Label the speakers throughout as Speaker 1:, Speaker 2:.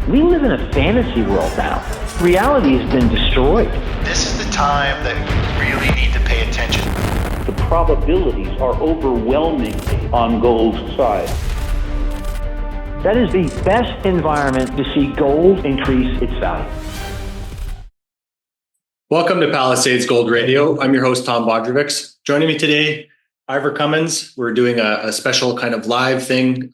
Speaker 1: We live in a fantasy world now. Reality has been destroyed.
Speaker 2: This is the time that we really need to pay attention.
Speaker 3: The probabilities are overwhelmingly on gold's side.
Speaker 1: That is the best environment to see gold increase its value.
Speaker 4: Welcome to Palisade's Gold Radio. I'm your host, Tom Bodrovics. Joining me today, Ivor Cummins. We're doing a special kind of live thing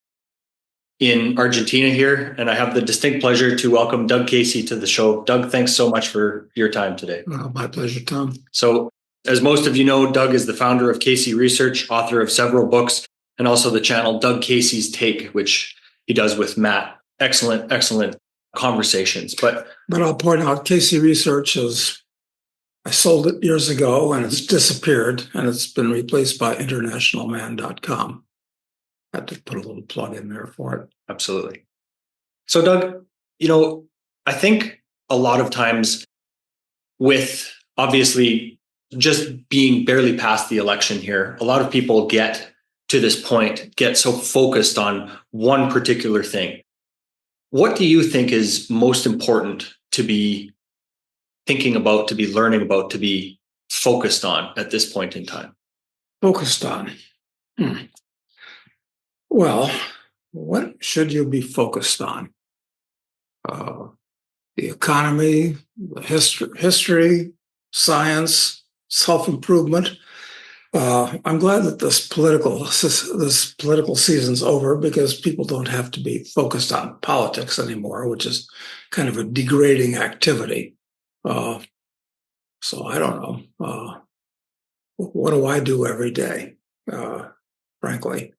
Speaker 4: in Argentina here, and I have the distinct pleasure to welcome Doug Casey to the show. Doug, thanks so much for your time today.
Speaker 5: My pleasure, Tom.
Speaker 4: So, as most of you know, Doug is the founder of Casey Research, author of several books, and also the channel Doug Casey's Take, which he does with Matt. Excellent conversations. But
Speaker 5: I'll point out, Casey Research I sold it years ago and it's disappeared, and it's been replaced by internationalman.com. I had to put a little plug in there for it.
Speaker 4: Absolutely. So, Doug, I think a lot of times with obviously just being barely past the election here, a lot of people get to this point, get so focused on one particular thing. What do you think is most important to be thinking about, to be learning about, to be focused on at this point in time?
Speaker 5: Focused on? Well, what should you be focused on? The economy, the history, science, self-improvement. I'm glad that this political season's over, because people don't have to be focused on politics anymore, which is kind of a degrading activity. So I don't know. What do I do every day? Frankly,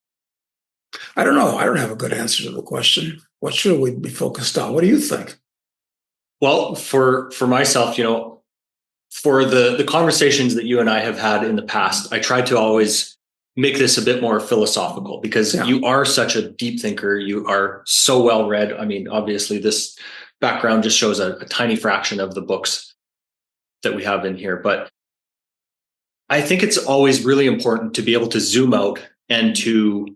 Speaker 5: I don't know. I don't have a good answer to the question. What should we be focused on? What do you think?
Speaker 4: Well, for myself, for the conversations that you and I have had in the past, I try to always make this a bit more philosophical, because you are such a deep thinker. You are so well read. I mean, obviously this background just shows a tiny fraction of the books that we have in here. But I think it's always really important to be able to zoom out and to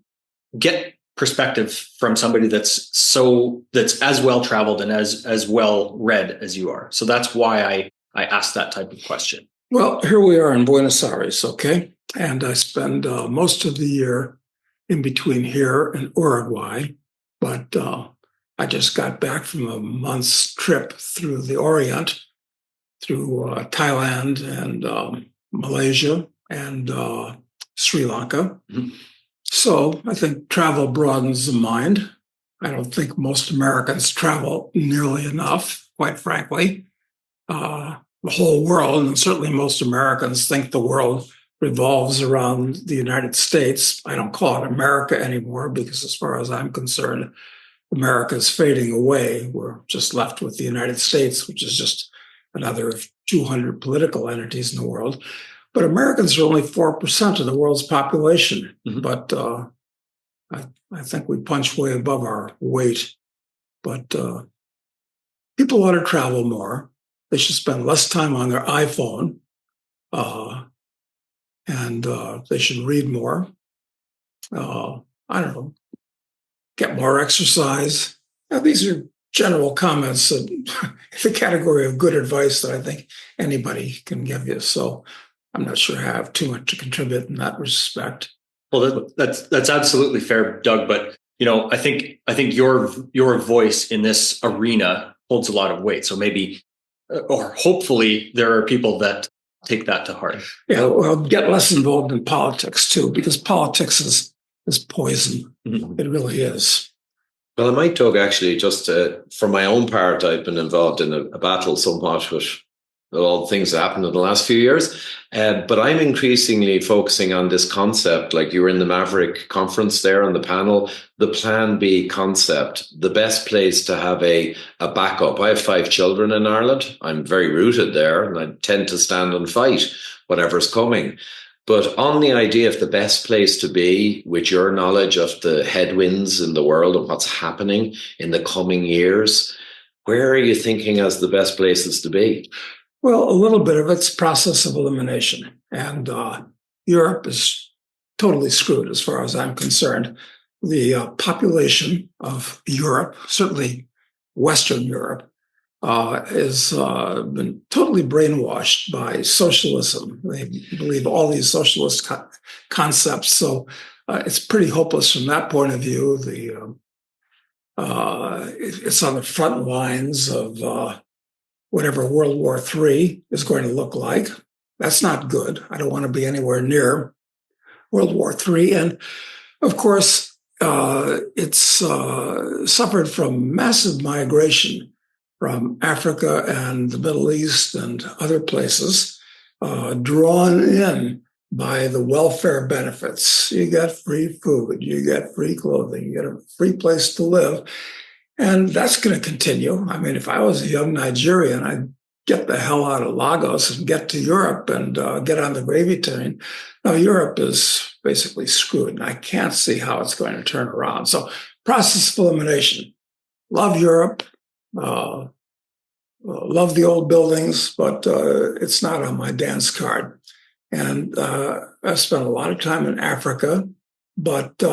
Speaker 4: get perspective from somebody that's as well traveled and as well read as you are. So that's why I asked that type of question.
Speaker 5: Well, here we are in Buenos Aires, okay? And I spend most of the year in between here and Uruguay, but I just got back from a month's trip through the Orient, through Thailand and Malaysia and Sri Lanka. Mm-hmm. So I think travel broadens the mind. I don't think most Americans travel nearly enough, quite frankly. The whole world, and certainly most Americans, think the world revolves around the United States. I don't call it America anymore, because as far as I'm concerned, America is fading away. We're just left with the United States, which is just another 200 political entities in the world. But Americans are only 4% of the world's population. Mm-hmm. But I think we punch way above our weight. But people ought to travel more. They should spend less time on their iPhone, and they should read more. I don't know, get more exercise. Now, these are general comments in the category of good advice that I think anybody can give you. So I'm not sure I have too much to contribute in that respect.
Speaker 4: Well, that's absolutely fair, Doug. But I think your voice in this arena holds a lot of weight. So maybe, or hopefully, there are people that take that to heart.
Speaker 5: Yeah, well, get less involved in politics too, because politics is poison. Mm-hmm. It really is.
Speaker 6: Well, I might, Doug, actually, just for my own part, I've been involved in a battle somewhat with all the things that happened in the last few years. But I'm increasingly focusing on this concept, like you were in the Maverick conference there on the panel, the Plan B concept, the best place to have a backup. I have 5 children in Ireland. I'm very rooted there, and I tend to stand and fight whatever's coming. But on the idea of the best place to be, with your knowledge of the headwinds in the world and what's happening in the coming years, where are you thinking as the best places to be?
Speaker 5: Well, a little bit of it's process of elimination. And Europe is totally screwed as far as I'm concerned. The population of Europe, certainly Western Europe, is been totally brainwashed by socialism. They believe all these socialist concepts. So it's pretty hopeless from that point of view. It's on the front lines of whatever World War III is going to look like. That's not good. I don't want to be anywhere near World War III. And of course, it's suffered from massive migration from Africa and the Middle East and other places, drawn in by the welfare benefits. You get free food, you get free clothing, you get a free place to live. And that's going to continue. I mean, if I was a young Nigerian, I'd get the hell out of Lagos and get to Europe and get on the gravy train. Now, Europe is basically screwed, and I can't see how it's going to turn around. So, process of elimination. Love Europe, love the old buildings, but it's not on my dance card. And I've spent a lot of time in Africa, but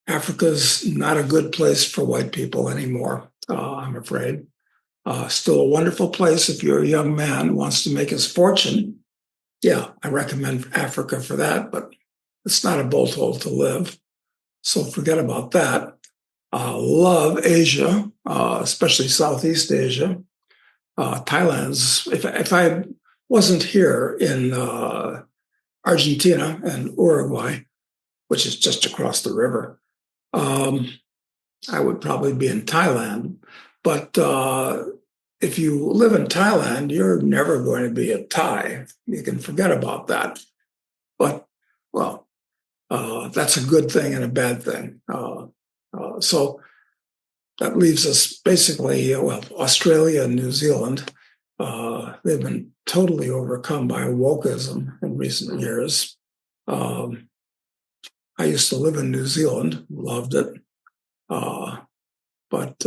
Speaker 5: Africa's not a good place for white people anymore, I'm afraid. Still a wonderful place if you're a young man who wants to make his fortune. Yeah, I recommend Africa for that, but it's not a bolt hole to live. So forget about that. Love Asia, especially Southeast Asia. Thailand's, if I wasn't here in Argentina and Uruguay, which is just across the river, I would probably be in Thailand. But if you live in Thailand, you're never going to be a Thai. You can forget about that. But, well, that's a good thing and a bad thing. So that leaves us basically, Australia and New Zealand. They've been totally overcome by wokeism in recent years. I used to live in New Zealand, loved it. But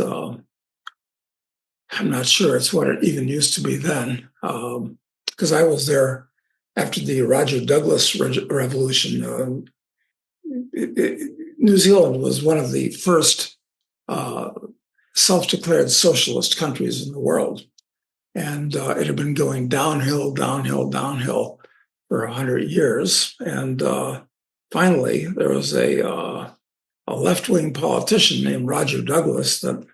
Speaker 5: I'm not sure it's what it even used to be then, because I was there after the Roger Douglas Revolution. New Zealand was one of the first self-declared socialist countries in the world. And it had been going downhill for 100 years. And finally, there was a left-wing politician named Roger Douglas that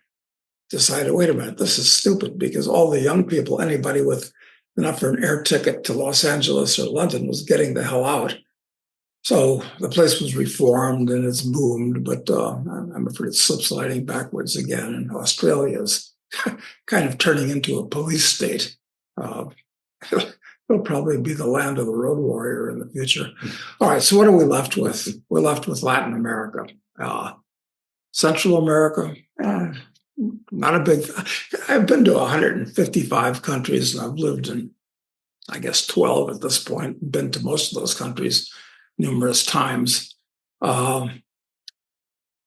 Speaker 5: decided, wait a minute, this is stupid, because all the young people, anybody with enough for an air ticket to Los Angeles or London was getting the hell out. So the place was reformed and it's boomed, but I'm afraid it's sliding backwards again. And Australia's kind of turning into a police state. It'll probably be the land of the road warrior in the future. All right, so what are we left with? We're left with Latin America. Central America, not a big. I've been to 155 countries, and I've lived in, I guess, 12 at this point. Been to most of those countries numerous times.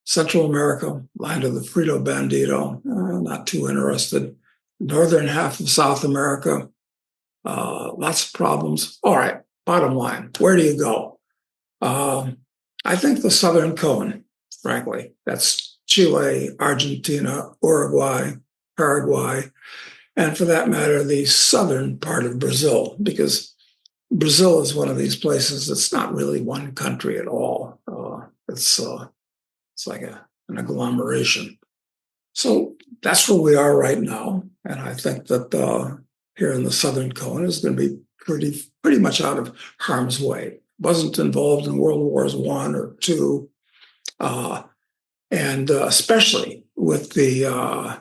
Speaker 5: Central America, land of the Frito Bandito, not too interested. Northern half of South America, lots of problems. All right, bottom line, where do you go? I think the Southern Cone, frankly. That's Chile, Argentina, Uruguay, Paraguay, and for that matter, the southern part of Brazil, because Brazil is one of these places that's not really one country at all. It's like an agglomeration. So that's where we are right now. And I think that here in the Southern Cone is going to be pretty much out of harm's way. Wasn't involved in World Wars I or II. And especially with the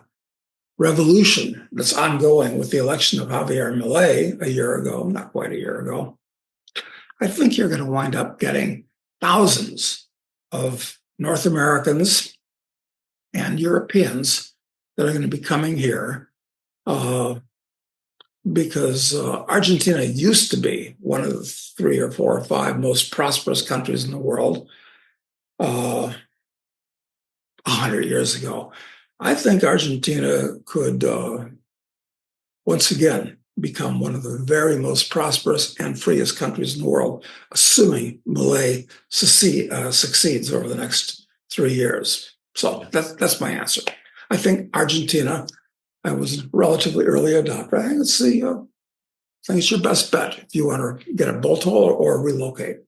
Speaker 5: revolution that's ongoing with the election of Javier Milei a year ago, not quite a year ago, I think you're going to wind up getting thousands of North Americans and Europeans that are going to be coming here because Argentina used to be one of the 3 or 4 or 5 most prosperous countries in the world 100 years ago. I think Argentina could once again become one of the very most prosperous and freest countries in the world, assuming Milei succeeds over the next 3 years. So that's my answer. I think Argentina, I was a relatively early adopter. I think it's your best bet if you want to get a bolt hole or relocate.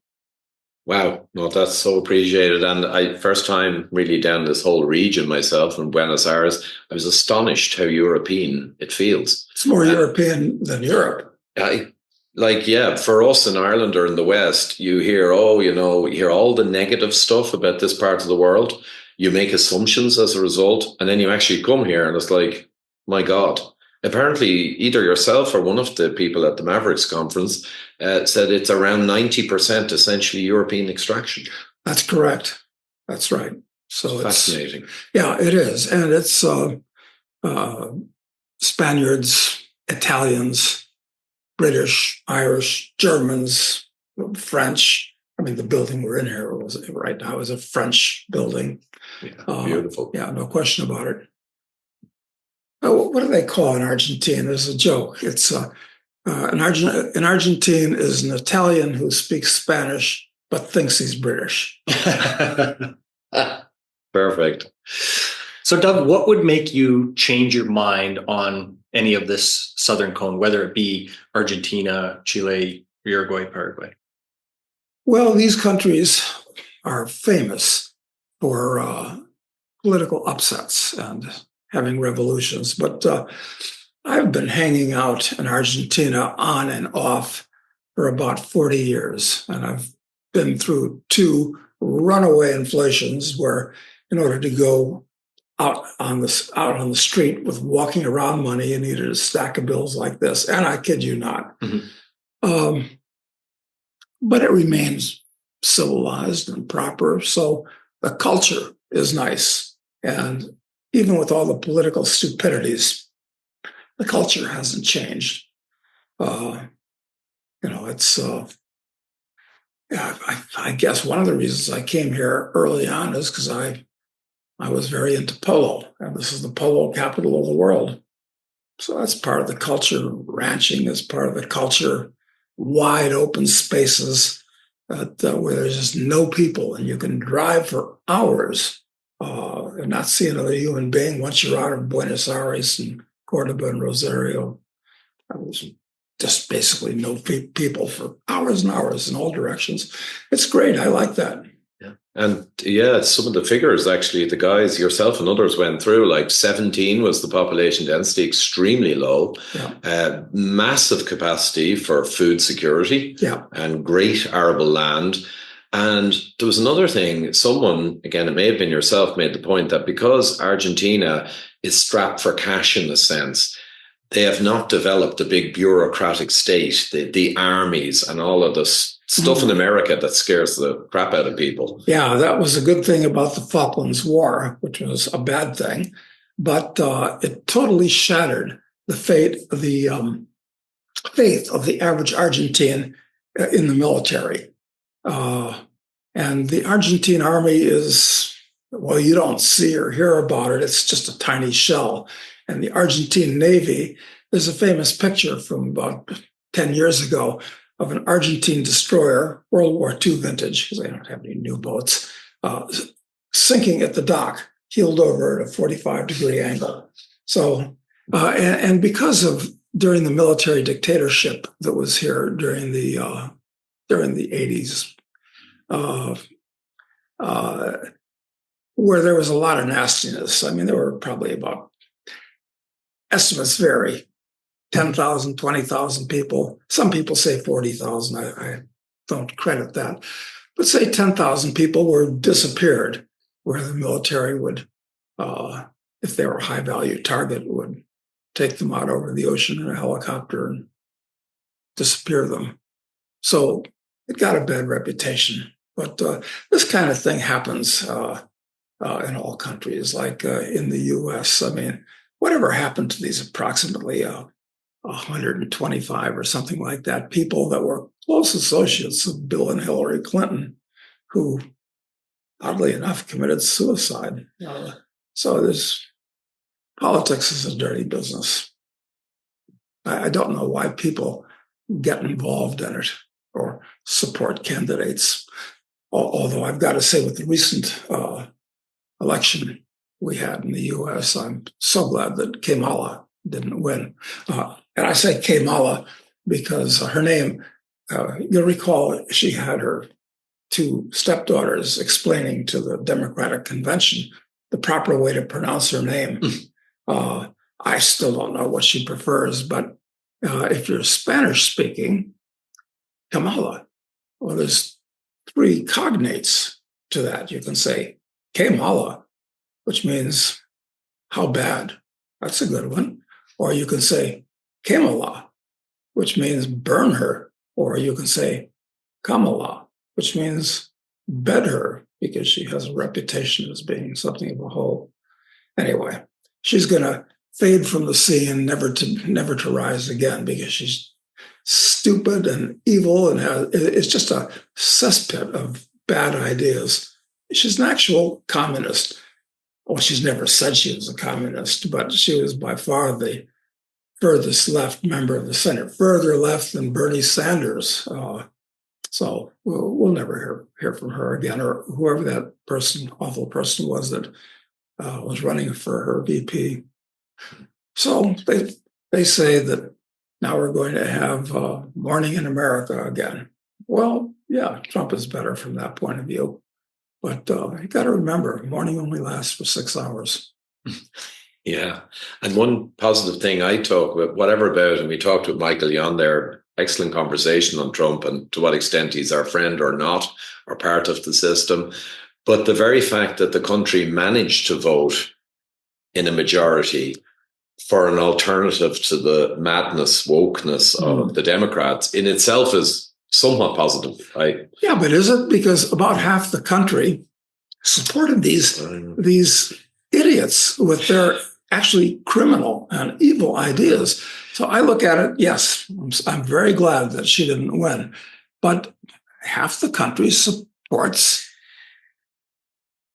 Speaker 6: Wow, no, that's so appreciated. And I first time really down this whole region myself in Buenos Aires, I was astonished how European it feels.
Speaker 5: It's more European than Europe.
Speaker 6: For us in Ireland or in the West, you hear, you hear all the negative stuff about this part of the world. You make assumptions as a result, and then you actually come here and it's like, my God. Apparently, either yourself or one of the people at the Mavericks conference said it's around 90% essentially European extraction.
Speaker 5: That's correct. That's right. So
Speaker 6: Fascinating.
Speaker 5: It is. And it's Spaniards, Italians, British, Irish, Germans, French. I mean, the building we're in here right now is a French building.
Speaker 6: Yeah, beautiful.
Speaker 5: No question about it. What do they call in Argentina? There's a joke. It's an Argentine is an Italian who speaks Spanish but thinks he's British.
Speaker 6: Perfect.
Speaker 4: So, Doug, what would make you change your mind on any of this Southern Cone, whether it be Argentina, Chile, Uruguay, Paraguay?
Speaker 5: Well, these countries are famous for political upsets and having revolutions. But I've been hanging out in Argentina on and off for about 40 years. And I've been through 2 runaway inflations where in order to go out on the street with walking around money, you needed a stack of bills like this. And I kid you not. Mm-hmm. But it remains civilized and proper. So the culture is nice. And even with all the political stupidities, the culture hasn't changed. I guess one of the reasons I came here early on is because I was very into polo, and this is the polo capital of the world. So that's part of the culture. Ranching is part of the culture. Wide open spaces where there's just no people, and you can drive for hours and not see another human being once you're out of Buenos Aires and Cordoba and Rosario. I was just basically no people for hours and hours in all directions. It's great. I like that.
Speaker 6: Yeah. And some of the figures actually, the guys, yourself and others went through, like 17 was the population density, extremely low, massive capacity for food security, and great arable land. And there was another thing, someone, again, it may have been yourself, made the point that because Argentina is strapped for cash in a sense, they have not developed a big bureaucratic state, the armies and all of this stuff in America that scares the crap out of people. Yeah,
Speaker 5: that was a good thing about the Falklands War, which was a bad thing. But it totally shattered the faith of the average Argentine in the military. And the Argentine army is, well, you don't see or hear about it. It's just a tiny shell. And the Argentine Navy, there's a famous picture from about 10 years ago of an Argentine destroyer, World War II vintage, because they don't have any new boats, sinking at the dock, keeled over at a 45-degree angle. So, and because of during the military dictatorship that was here during the 80s, where there was a lot of nastiness. I mean, there were probably about, estimates vary, 10,000, 20,000 people. Some people say 40,000. I don't credit that. But say 10,000 people were disappeared, where the military would, if they were a high-value target, would take them out over the ocean in a helicopter and disappear them. So it got a bad reputation. But this kind of thing happens in all countries, like in the U.S. I mean, whatever happened to these approximately 125 or something like that people that were close associates of Bill and Hillary Clinton, who, oddly enough, committed suicide. So politics is a dirty business. I don't know why people get involved in it or support candidates. Although I've got to say, with the recent election, we had in the U.S. I'm so glad that Kamala didn't win. And I say Kamala because her name, you'll recall she had her two stepdaughters explaining to the Democratic Convention the proper way to pronounce her name. I still don't know what she prefers, but if you're Spanish speaking, Kamala. Well, there's three cognates to that. You can say Kamala, which means how bad. That's a good one. Or you can say Kamala, which means burn her. Or you can say Kamala, which means bed her, because she has a reputation as being something of a whole. Anyway, she's going to fade from the scene, never to rise again, because she's stupid and evil and it's just a cesspit of bad ideas. She's an actual communist. Well, she's never said she was a communist, but she was by far the furthest left member of the Senate, further left than Bernie Sanders. So we'll never hear from her again, or whoever that awful person was that was running for her VP. So they say that now we're going to have morning in America again. Well, yeah, Trump is better from that point of view. But you got to remember, morning only lasts for 6 hours.
Speaker 6: Yeah. And one positive thing I talk about, whatever about, and we talked with Michael Yon there, excellent conversation on Trump and to what extent he's our friend or not, or part of the system. But the very fact that the country managed to vote in a majority for an alternative to the madness, wokeness of the Democrats in itself is somewhat positive.
Speaker 5: Yeah, but is it? Because about half the country supported these idiots with their actually criminal and evil ideas. So I look at it, yes, I'm very glad that she didn't win, but half the country supports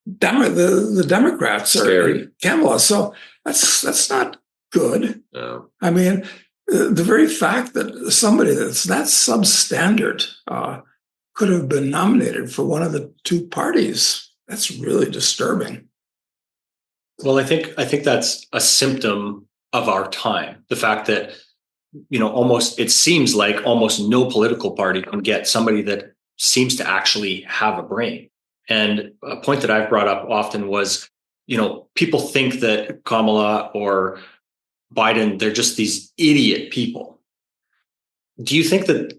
Speaker 5: the Democrats or Kamala. So that's not good.
Speaker 6: No.
Speaker 5: I mean, the very fact that somebody that's that substandard could have been nominated for one of the two parties, that's really disturbing.
Speaker 4: Well, I think that's a symptom of our time. The fact that, it seems like almost no political party can get somebody that seems to actually have a brain. And a point that I've brought up often was, people think that Kamala or Biden, they're just these idiot people. Do you think that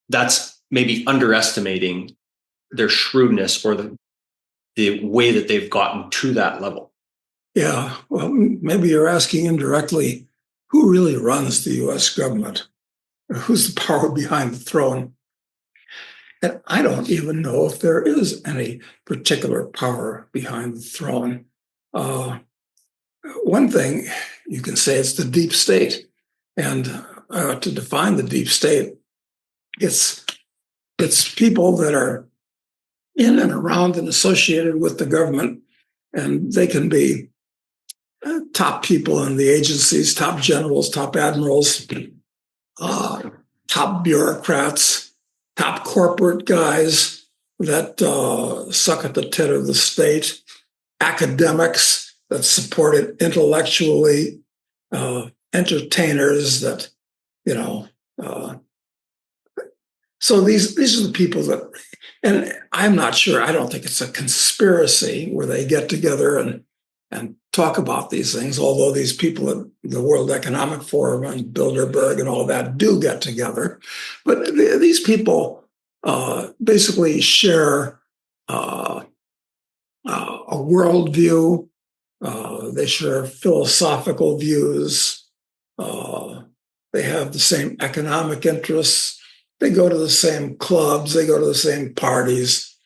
Speaker 4: that's maybe underestimating their shrewdness or the way that they've gotten to that level?
Speaker 5: Yeah, well, maybe you're asking indirectly, who really runs the U.S. government? Or who's the power behind the throne? And I don't even know if there is any particular power behind the throne. One thing you can say is the deep state. And to define the deep state, it's people that are in and around and associated with the government, and they can be top people in the agencies, top generals, top admirals, top bureaucrats, top corporate guys that suck at the tit of the state, academics that support it intellectually, entertainers that, so these are the people that, and I'm not sure, I don't think it's a conspiracy where they get together and talk about these things, although these people at the World Economic Forum and Bilderberg and all that do get together. But these people basically share a worldview. They share philosophical views. They have the same economic interests. They go to the same clubs. They go to the same parties.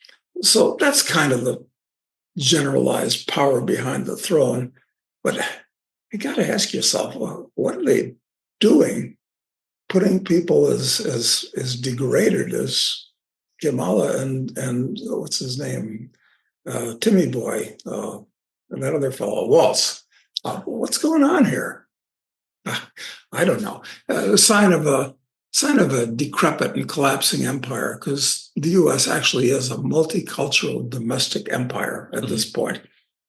Speaker 5: So that's kind of the generalized power behind the throne. But you got to ask yourself, well, what are they doing, putting people as degraded as Kamala and what's his name, Timmy Boy, and that other fellow, Waltz. What's going on here? I don't know. A sign of a decrepit and collapsing empire, because the U.S. actually is a multicultural domestic empire at this point.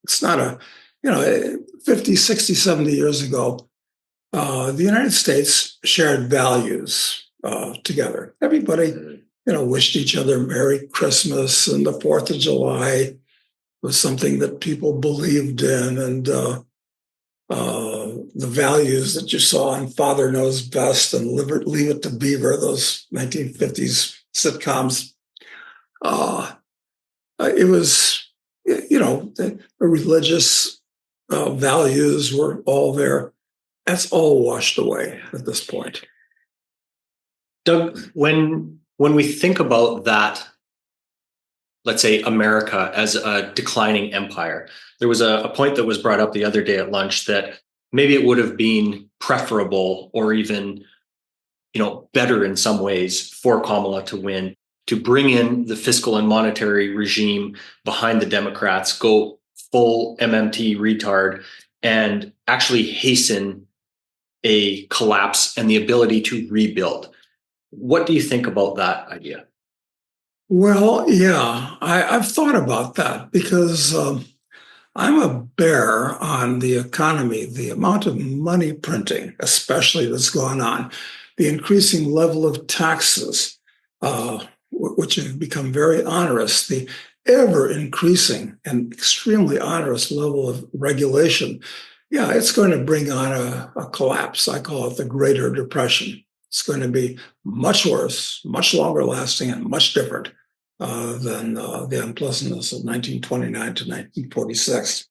Speaker 5: It's not 50, 60, 70 years ago, the United States shared values together. Everybody, wished each other Merry Christmas, and the 4th of July was something that people believed in, and the values that you saw in Father Knows Best and Leave It to Beaver, those 1950s sitcoms. It was, the religious values were all there. That's all washed away at this point.
Speaker 4: Doug, when we think about that, let's say America as a declining empire, there was a point that was brought up the other day at lunch that maybe it would have been preferable or even, better in some ways for Kamala to win, to bring in the fiscal and monetary regime behind the Democrats, go full MMT retard, and actually hasten a collapse and the ability to rebuild. What do you think about that idea?
Speaker 5: Well, yeah, I've thought about that because I'm a bear on the economy, the amount of money printing, especially that's gone on, the increasing level of taxes, which have become very onerous, the ever increasing and extremely onerous level of regulation. Yeah, it's going to bring on a collapse. I call it the Greater Depression. It's going to be much worse, much longer lasting, and much different than the unpleasantness of 1929 to 1946.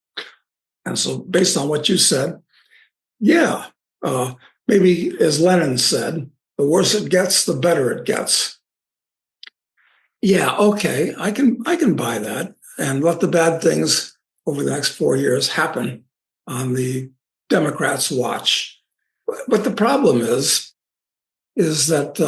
Speaker 5: And so based on what you said, yeah, maybe as Lenin said, the worse it gets, the better it gets. Yeah, okay, I can buy that and let the bad things over the next 4 years happen on the Democrats' watch. But the problem is that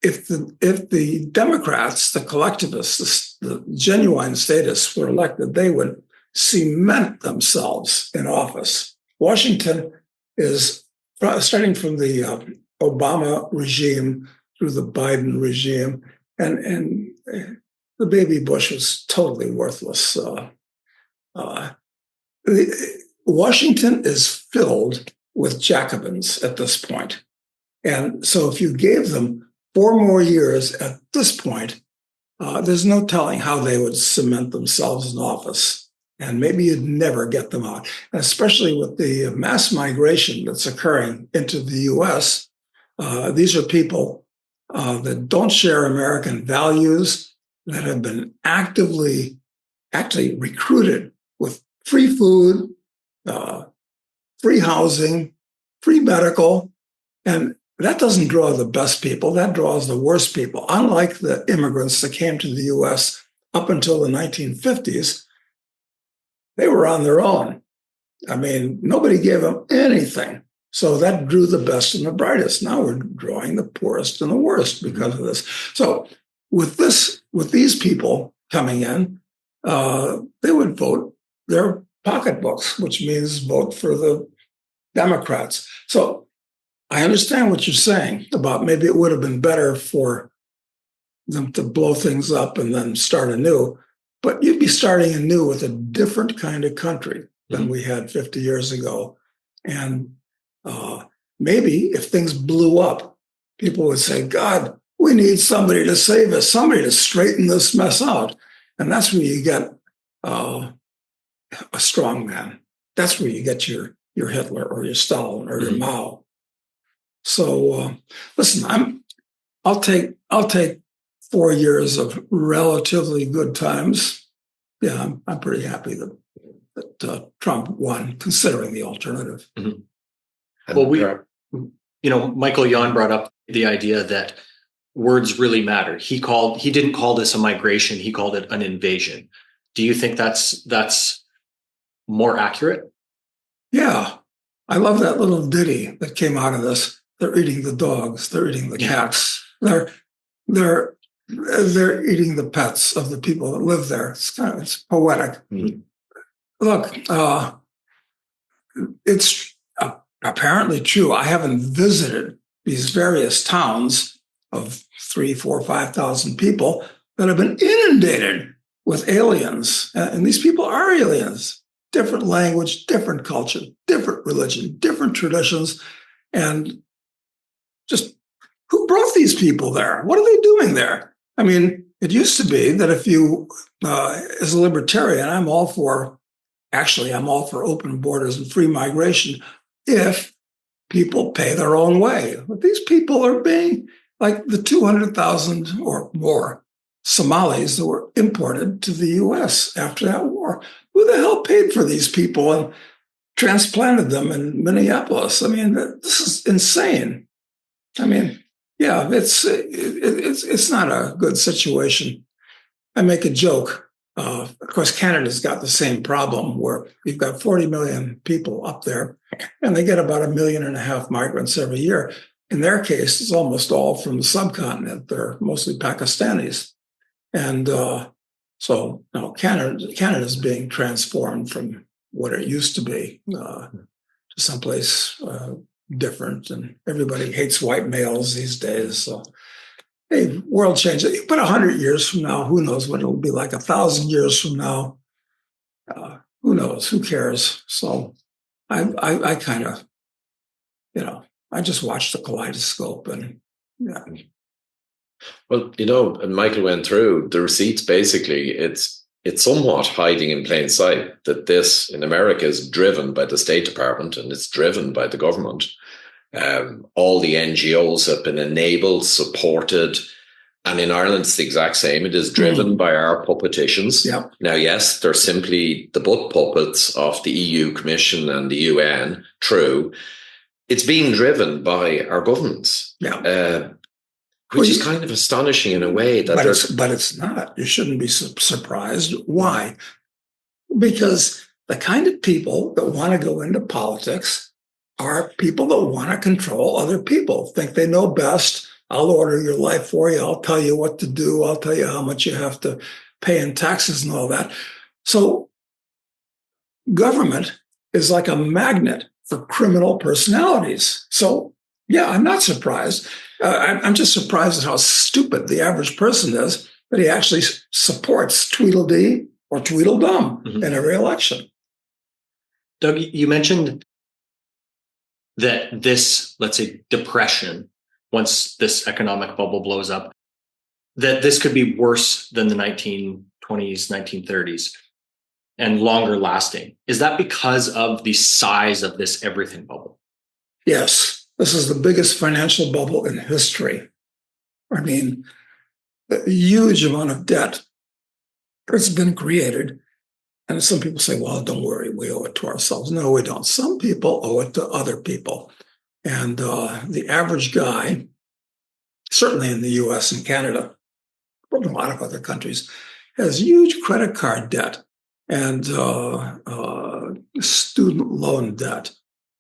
Speaker 5: if the Democrats, the collectivists, the genuine statists were elected, they would cement themselves in office. Washington is, starting from the Obama regime through the Biden regime, and the baby Bush was totally worthless. Washington is filled with Jacobins at this point. And so if you gave them 4 more years at this point, there's no telling how they would cement themselves in office. And maybe you'd never get them out. And especially with the mass migration that's occurring into the US, these are people that don't share American values, that have been actually recruited with free food, free housing, free medical, and that doesn't draw the best people. That draws the worst people. Unlike the immigrants that came to the U.S. up until the 1950s, they were on their own. I mean, nobody gave them anything. So that drew the best and the brightest. Now we're drawing the poorest and the worst because of this. So with these people coming in, they would vote their pocketbooks, which means vote for the Democrats. So I understand what you're saying about maybe it would have been better for them to blow things up and then start anew, but you'd be starting anew with a different kind of country than we had 50 years ago. And maybe if things blew up, people would say, God, we need somebody to save us, somebody to straighten this mess out. And that's where you get a strong man. That's where you get your Hitler or your Stalin or your Mao. So listen, I'll take 4 years of relatively good times. Yeah, I'm pretty happy that Trump won, considering the alternative.
Speaker 4: Mm-hmm. Well, Michael Yon brought up the idea that words really matter. He didn't call this a migration; he called it an invasion. Do you think that's more accurate?
Speaker 5: Yeah, I love that little ditty that came out of this. They're eating the dogs. They're eating the cats. They're eating the pets of the people that live there. It's poetic. Mm-hmm. Look, it's apparently true. I haven't visited these various towns of 3,000, 4,000, 5,000 people that have been inundated with aliens, and these people are aliens, different language, different culture, different religion, different traditions, and just who brought these people there? What are they doing there? I mean, it used to be that if you, as a libertarian, I'm all for open borders and free migration if people pay their own way. But these people are being like the 200,000 or more Somalis that were imported to the U.S. after that war. Who the hell paid for these people and transplanted them in Minneapolis? I mean, this is insane. I mean, yeah, it's not a good situation. I make a joke. Of course, Canada's got the same problem where you've got 40 million people up there, and they get about 1.5 million migrants every year. In their case, it's almost all from the subcontinent. They're mostly Pakistanis. And so now Canada's being transformed from what it used to be to someplace different. And everybody hates white males these days. So, hey, world change. But 100 years from now, who knows what it'll be like? 1,000 years from now, who knows? Who cares? So I kind of, I just watched the kaleidoscope and yeah.
Speaker 6: Well, and Michael went through the receipts. Basically, it's somewhat hiding in plain sight that this in America is driven by the State Department and it's driven by the government. All the NGOs have been enabled, supported, and in Ireland it's the exact same. It is driven by our puppeticians.
Speaker 5: Yep.
Speaker 6: Now, yes, they're simply the butt puppets of the EU Commission and the UN. True, it's being driven by our governments.
Speaker 5: Yeah.
Speaker 6: Which is kind of astonishing in a way. But
Speaker 5: it's not. You shouldn't be surprised. Why? Because the kind of people that want to go into politics are people that want to control other people, think they know best. I'll order your life for you. I'll tell you what to do. I'll tell you how much you have to pay in taxes and all that. So government is like a magnet for criminal personalities. So yeah, I'm not surprised. I'm just surprised at how stupid the average person is that he actually supports Tweedledee or Tweedledum in every election.
Speaker 4: Doug, you mentioned that this, let's say, depression, once this economic bubble blows up, that this could be worse than the 1920s, 1930s and longer lasting. Is that because of the size of this everything bubble?
Speaker 5: Yes. This is the biggest financial bubble in history. I mean, a huge amount of debt has been created. And some people say, well, don't worry, we owe it to ourselves. No, we don't. Some people owe it to other people. And the average guy, certainly in the US and Canada, but in a lot of other countries, has huge credit card debt and student loan debt.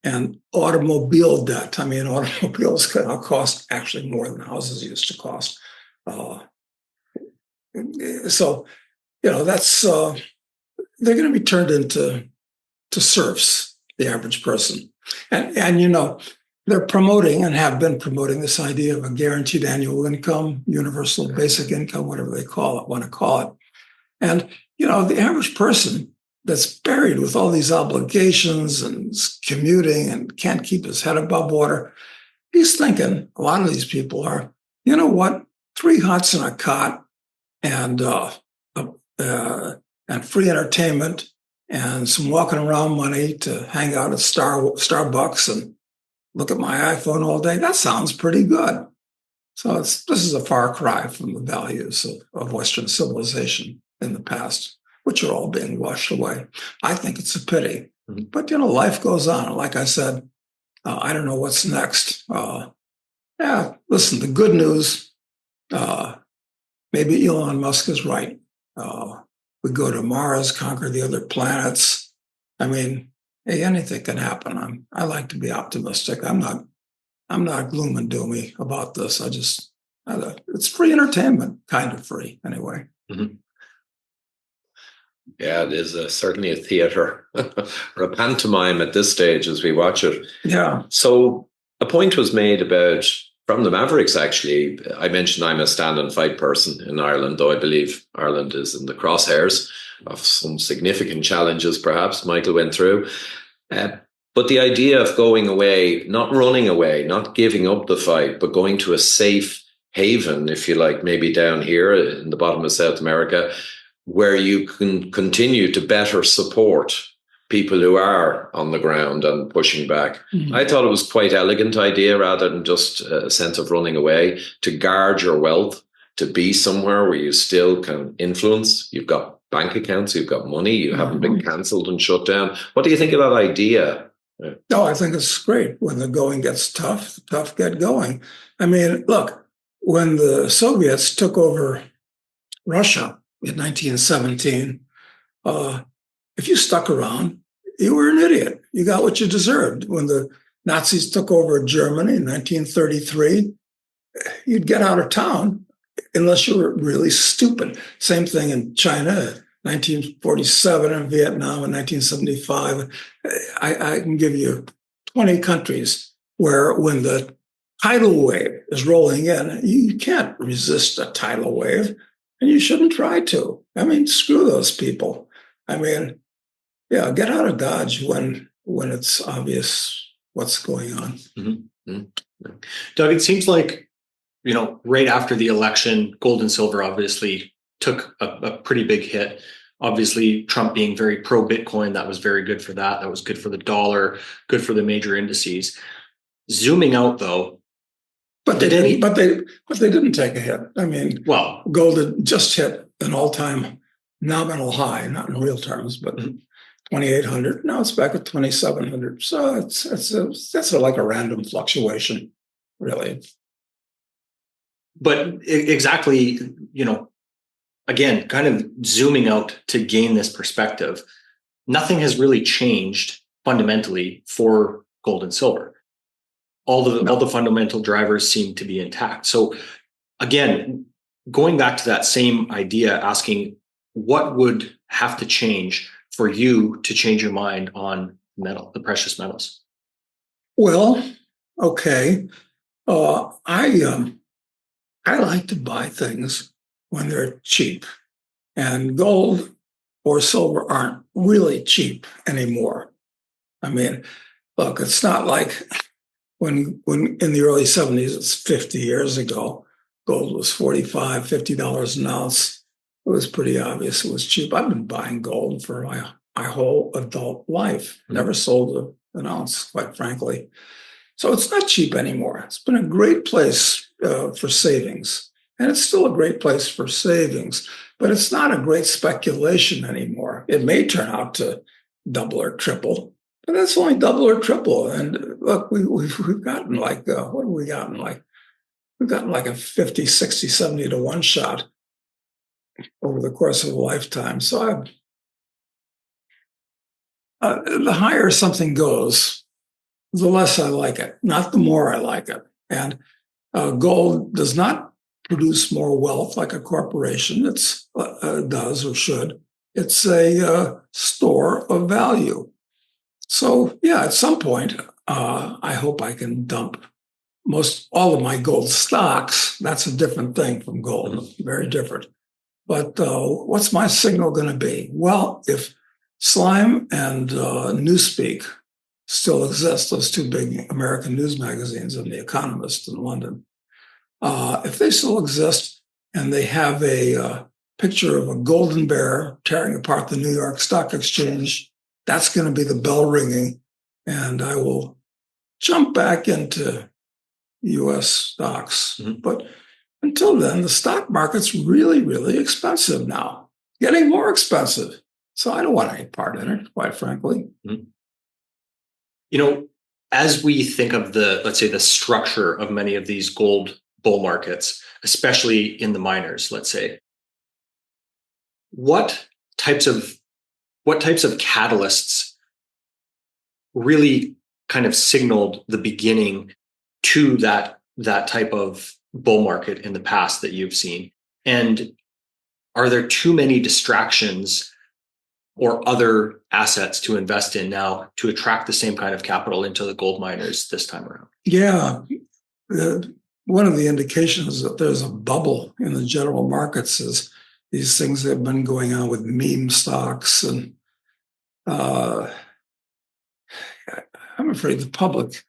Speaker 5: And automobile debt. I mean, automobiles can now cost actually more than houses used to cost. So, that's they're going to be turned into serfs, the average person. And they're promoting and have been promoting this idea of a guaranteed annual income, universal basic income, whatever they want to call it. And, the average person that's buried with all these obligations and commuting and can't keep his head above water. He's thinking, a lot of these people are, you know what, 3 huts and a cot and free entertainment and some walking around money to hang out at Starbucks and look at my iPhone all day. That sounds pretty good. So this is a far cry from the values of Western civilization in the past, which are all being washed away. I think it's a pity. But, life goes on. Like I said, I don't know what's next. Listen, the good news, maybe Elon Musk is right. We go to Mars, conquer the other planets. I mean, hey, anything can happen. I like to be optimistic. I'm not gloom and doomy about this. It's free entertainment, kind of free anyway.
Speaker 6: Mm-hmm. Yeah, it is certainly a theater or a pantomime at this stage as we watch it.
Speaker 5: Yeah.
Speaker 6: So a point was made about from the Mavericks, actually, I mentioned I'm a stand and fight person in Ireland, though I believe Ireland is in the crosshairs of some significant challenges, perhaps Michael went through. But the idea of going away, not running away, not giving up the fight, but going to a safe haven, if you like, maybe down here in the bottom of South America, where you can continue to better support people who are on the ground and pushing back. Mm-hmm. I thought it was quite elegant idea rather than just a sense of running away, to guard your wealth, to be somewhere where you still can influence. You've got bank accounts, you've got money, you haven't been cancelled and shut down. What do you think of that idea?
Speaker 5: No, I think it's great. When the going gets tough, the tough get going. I mean, look, when the Soviets took over Russia in 1917, if you stuck around, you were an idiot. You got what you deserved. When the Nazis took over Germany in 1933, you'd get out of town unless you were really stupid. Same thing in China, 1947, and Vietnam in 1975. I can give you 20 countries where when the tidal wave is rolling in, you can't resist a tidal wave, and you shouldn't try to. I mean, screw those people. I mean, yeah, get out of Dodge when it's obvious what's going on.
Speaker 4: Mm-hmm. Mm-hmm. Doug, it seems like, right after the election, gold and silver obviously took a pretty big hit. Obviously, Trump being very pro Bitcoin, that was very good for that. That was good for the dollar, good for the major indices. Zooming out, though,
Speaker 5: but they didn't take a hit. I mean,
Speaker 4: well,
Speaker 5: gold had just hit an all-time nominal high, not in real terms, but 2,800. Now it's back at 2,700. So that's like a random fluctuation, really.
Speaker 4: But exactly, again, kind of zooming out to gain this perspective, nothing has really changed fundamentally for gold and silver. All the fundamental drivers seem to be intact. So again, going back to that same idea, asking what would have to change for you to change your mind on the precious metals?
Speaker 5: Well, okay. I like to buy things when they're cheap, and gold or silver aren't really cheap anymore. I mean, look, it's not like when in the early 70s, it's 50 years ago, gold was $45, $50 an ounce. It was pretty obvious it was cheap. I've been buying gold for my whole adult life. Never sold an ounce, quite frankly. So it's not cheap anymore. It's been a great place for savings. And it's still a great place for savings, but it's not a great speculation anymore. It may turn out to double or triple, but that's only double or triple. And look, we've gotten like, what have we gotten like? We've gotten like a 50, 60, 70 to 1 shot over the course of a lifetime. So the higher something goes, the less I like it, not the more I like it. And gold does not produce more wealth like a corporation. It's does or should. It's a store of value. So yeah, at some point, I hope I can dump all of my gold stocks. That's a different thing from gold, very different. But what's my signal going to be? Well, if Slime and Newspeak still exist, those two big American news magazines, and The Economist in London, if they still exist and they have a picture of a golden bear tearing apart the New York Stock Exchange, that's going to be the bell ringing, and I will jump back into U.S. stocks. Mm-hmm. But until then, the stock market's really, really expensive now, getting more expensive. So I don't want any part in it, quite frankly.
Speaker 4: Mm-hmm. As we think of let's say the structure of many of these gold bull markets, especially in the miners, let's say, what types of catalysts really kind of signaled the beginning to that type of bull market in the past that you've seen? And are there too many distractions or other assets to invest in now to attract the same kind of capital into the gold miners this time around?
Speaker 5: Yeah. one of the indications that there's a bubble in the general markets is these things that have been going on with meme stocks. And I'm afraid the public,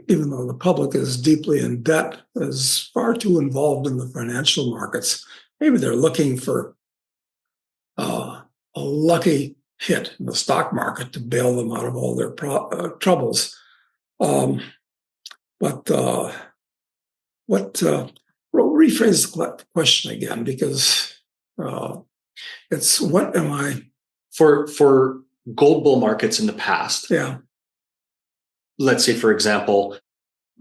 Speaker 5: even though the public is deeply in debt, is far too involved in the financial markets. Maybe they're looking for a lucky hit in the stock market to bail them out of all their troubles. Rephrase the question again, because it's what am I?
Speaker 4: For gold bull markets in the past,
Speaker 5: Yeah.
Speaker 4: let's say, for example,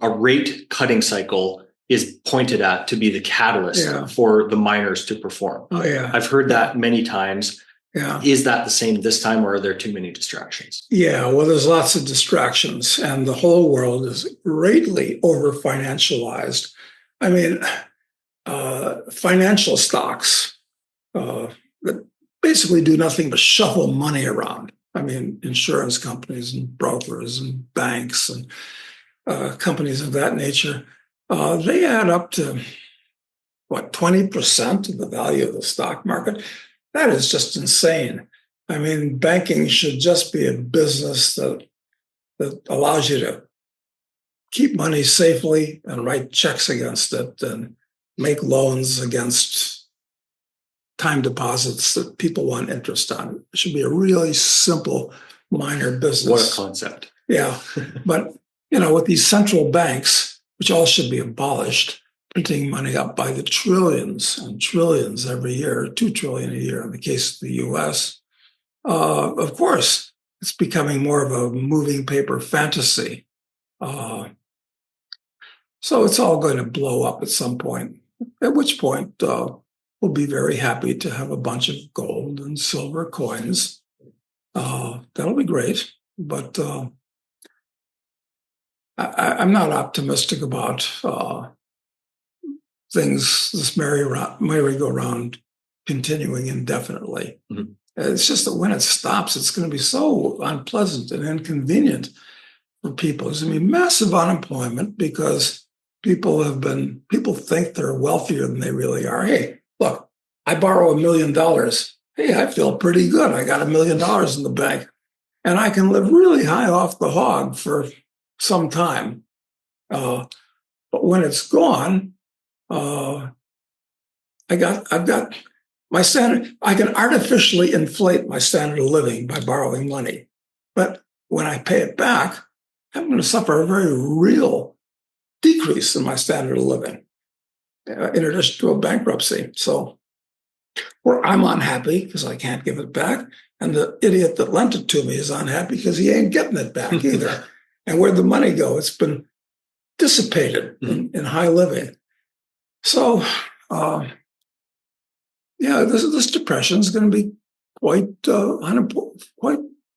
Speaker 4: a rate cutting cycle is pointed at to be the catalyst for the miners to perform.
Speaker 5: Oh, yeah.
Speaker 4: I've heard that many times.
Speaker 5: Yeah.
Speaker 4: Is that the same this time, or are there too many distractions?
Speaker 5: Yeah, well, there's lots of distractions, and the whole world is greatly over financialized. I mean, financial stocks that basically do nothing but shuffle money around. I mean, insurance companies and brokers and banks and companies of that nature, they add up to, 20% of the value of the stock market? That is just insane. I mean, banking should just be a business that allows you to keep money safely and write checks against it and make loans against time deposits that people want interest on. It should be a really simple, minor business.
Speaker 4: What a concept.
Speaker 5: Yeah. But, with these central banks, which all should be abolished, printing money up by the trillions and trillions every year, 2 trillion a year in the case of the US, of course, it's becoming more of a moving paper fantasy. So it's all going to blow up at some point, at which point we'll be very happy to have a bunch of gold and silver coins. That'll be great. But I'm not optimistic about things, this merry-go-round continuing indefinitely. Mm-hmm. It's just that when it stops, it's going to be so unpleasant and inconvenient for people. There's going to be massive unemployment because people think they're wealthier than they really are. Hey, look, I borrow $1 million. Hey, I feel pretty good. I got $1 million in the bank, and I can live really high off the hog for some time. But when it's gone, I've got my standard. I can artificially inflate my standard of living by borrowing money, but when I pay it back, I'm going to suffer a very real decrease in my standard of living, in addition to a bankruptcy. So, where I'm unhappy because I can't give it back, and the idiot that lent it to me is unhappy because he ain't getting it back either. And where'd the money go? It's been dissipated in high living. So, this depression is going to be quite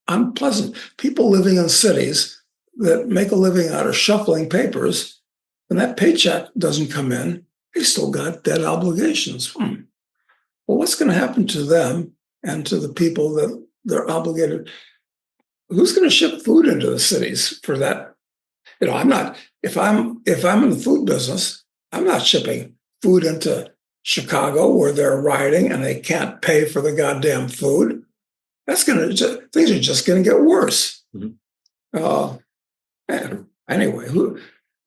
Speaker 5: unpleasant. People living in cities that make a living out of shuffling papers, and that paycheck doesn't come in, they still got debt obligations. Well, what's going to happen to them and to the people that they're obligated? Who's going to ship food into the cities for that? I'm not. If I'm in the food business, I'm not shipping food into Chicago where they're rioting and they can't pay for the goddamn food. Things are just going to get worse. Mm-hmm. Anyway,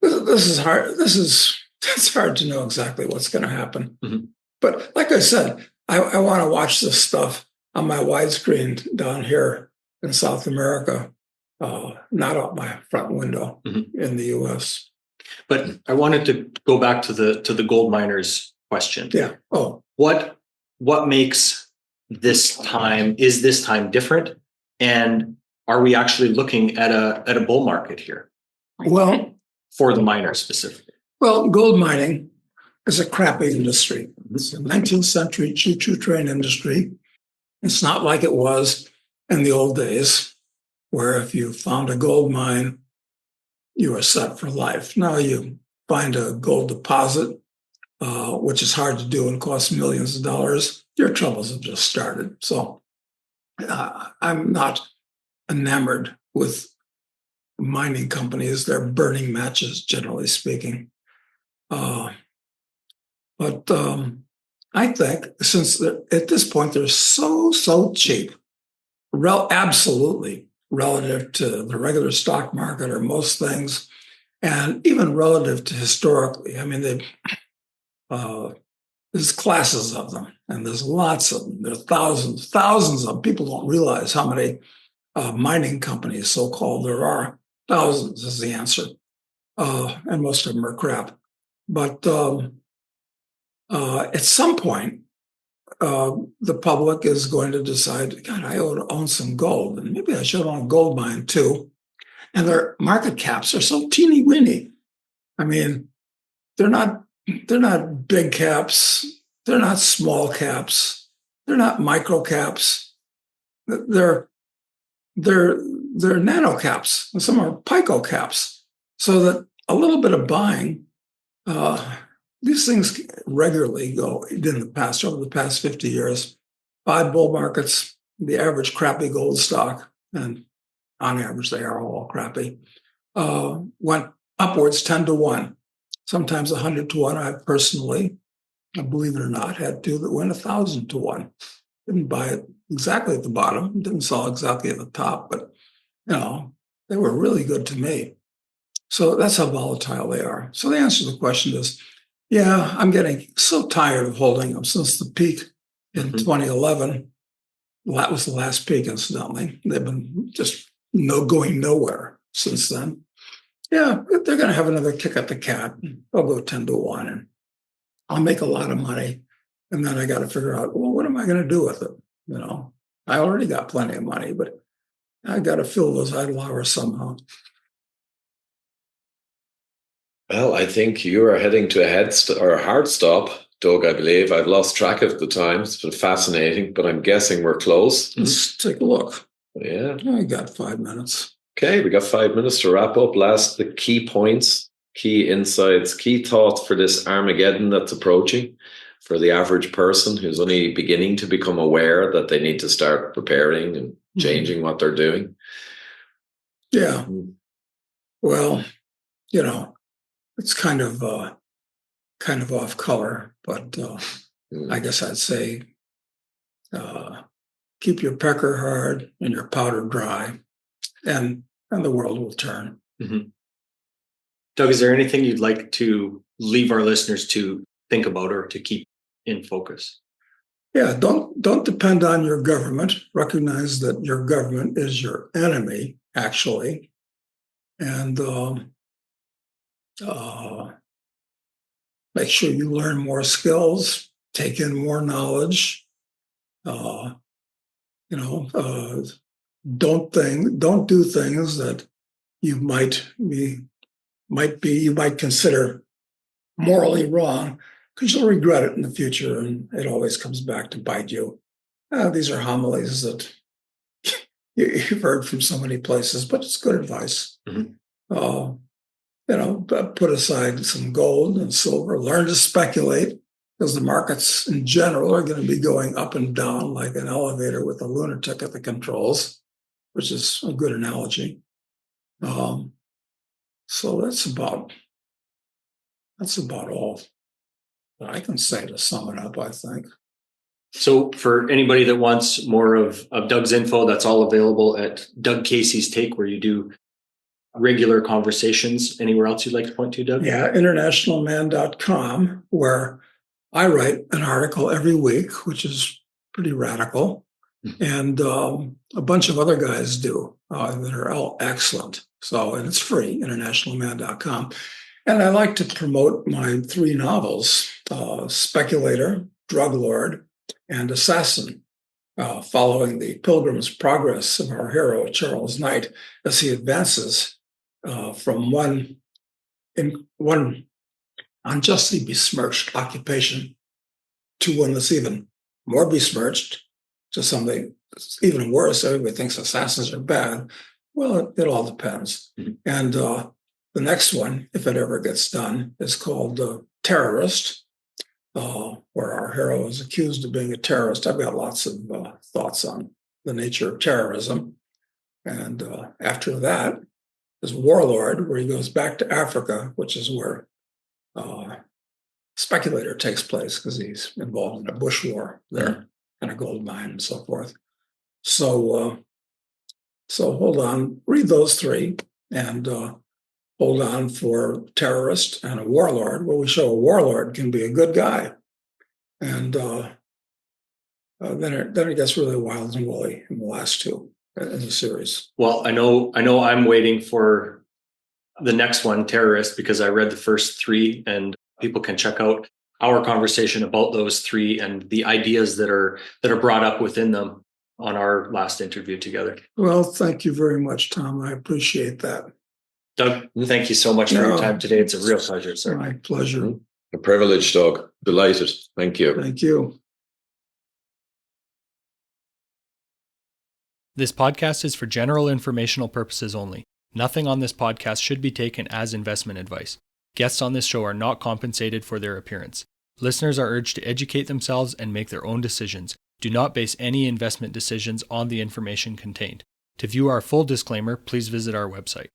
Speaker 5: this is hard. It's hard to know exactly what's going to happen. Mm-hmm. But like I said, I want to watch this stuff on my widescreen down here in South America, not out my front window in the U.S.
Speaker 4: But I wanted to go back to the gold miners question.
Speaker 5: Yeah. Oh,
Speaker 4: what makes this time? Is this time different? And are we actually looking at a bull market here?
Speaker 5: Well,
Speaker 4: for the miners specifically.
Speaker 5: Well, gold mining is a crappy industry. It's a 19th century choo-choo train industry. It's not like it was in the old days, where if you found a gold mine, you were set for life. Now you find a gold deposit, which is hard to do and costs millions of dollars. Your troubles have just started. So I'm not enamored with mining companies. They're burning matches, generally speaking. Uh, but I think since at this point they're so cheap, absolutely relative to the regular stock market or most things, and even relative to historically. I mean, there's classes of them, and there's lots of them. There's thousands of them. People don't realize how many mining companies, so-called, there are. Thousands is the answer, and most of them are crap. But at some point, the public is going to decide, God, I ought to own some gold, and maybe I should own a gold mine too. And their market caps are so teeny weeny. I mean, they're not big caps, they're not small caps, they're not micro caps. They're nano caps, and some are pico caps. So that a little bit of buying, these things regularly go in the past, over the past 50 years, 5 bull markets, the average crappy gold stock, and on average they are all crappy, went upwards 10 to 1, sometimes 100 to 1. I personally, believe it or not, had two that went 1,000 to 1. Didn't buy it exactly at the bottom, didn't sell exactly at the top, but they were really good to me. So that's how volatile they are. So the answer to the question is, yeah, I'm getting so tired of holding them since the peak in 2011. Well, that was the last peak, incidentally. They've been just going nowhere since then. Yeah, they're going to have another kick at the cat. I'll go 10 to 1, and I'll make a lot of money. And then I got to figure out, well, what am I going to do with it? I already got plenty of money, but I got to fill those idle hours somehow.
Speaker 6: Well, I think you are heading to a hard stop, Doug, I believe. I've lost track of the time. It's been fascinating, but I'm guessing we're close.
Speaker 5: Let's take a look.
Speaker 6: Yeah.
Speaker 5: I got 5 minutes.
Speaker 6: Okay, we got 5 minutes to wrap up. The key points, key insights, key thoughts for this Armageddon that's approaching for the average person who's only beginning to become aware that they need to start preparing and changing what they're doing.
Speaker 5: Yeah. Well, it's kind of off color, but I guess I'd say keep your pecker hard and your powder dry, and the world will turn.
Speaker 4: Mm-hmm. Doug, is there anything you'd like to leave our listeners to think about or to keep in focus?
Speaker 5: Yeah, don't depend on your government. Recognize that your government is your enemy, actually, and make sure you learn more skills, take in more knowledge. Don't do things that you might consider morally wrong, because you'll regret it in the future, and it always comes back to bite you. These are homilies that you've heard from so many places, but it's good advice. Mm-hmm. Put aside some gold and silver, learn to speculate, because the markets in general are going to be going up and down like an elevator with a lunatic at the controls, which is a good analogy. So that's about all that I can say to sum it up, I think.
Speaker 4: So for anybody that wants more of Doug's info, that's all available at Doug Casey's Take, where you do regular conversations. Anywhere else you'd like to point to, Doug?
Speaker 5: Yeah, internationalman.com, where I write an article every week, which is pretty radical. And a bunch of other guys do that are all excellent. So, and it's free, internationalman.com. And I like to promote my 3 novels, Speculator, Drug Lord, and Assassin, following the pilgrim's progress of our hero, Charles Knight, as he advances from one unjustly besmirched occupation to one that's even more besmirched, to something that's even worse. Everybody thinks assassins are bad. Well, it all depends. Mm-hmm. And the next one, if it ever gets done, is called Terrorist, where our hero is accused of being a terrorist. I've got lots of thoughts on the nature of terrorism. And after that is Warlord, where he goes back to Africa, which is where speculator takes place because he's involved in a bush war there and a gold mine and so forth. So hold on, read those three and hold on for terrorist and a warlord. Well, we show a warlord can be a good guy. And then it gets really wild and woolly in the last two in the series.
Speaker 4: Well, I know I'm waiting for the next one, terrorist, because I read the first three, and people can check out our conversation about those three and the ideas that are brought up within them on our last interview together.
Speaker 5: Well, thank you very much, Tom. I appreciate that.
Speaker 4: Doug, thank you so much for your time today. It's a real pleasure, sir.
Speaker 5: My pleasure.
Speaker 6: A privilege, Doug. Delighted. Thank you.
Speaker 5: Thank you.
Speaker 7: This podcast is for general informational purposes only. Nothing on this podcast should be taken as investment advice. Guests on this show are not compensated for their appearance. Listeners are urged to educate themselves and make their own decisions. Do not base any investment decisions on the information contained. To view our full disclaimer, please visit our website.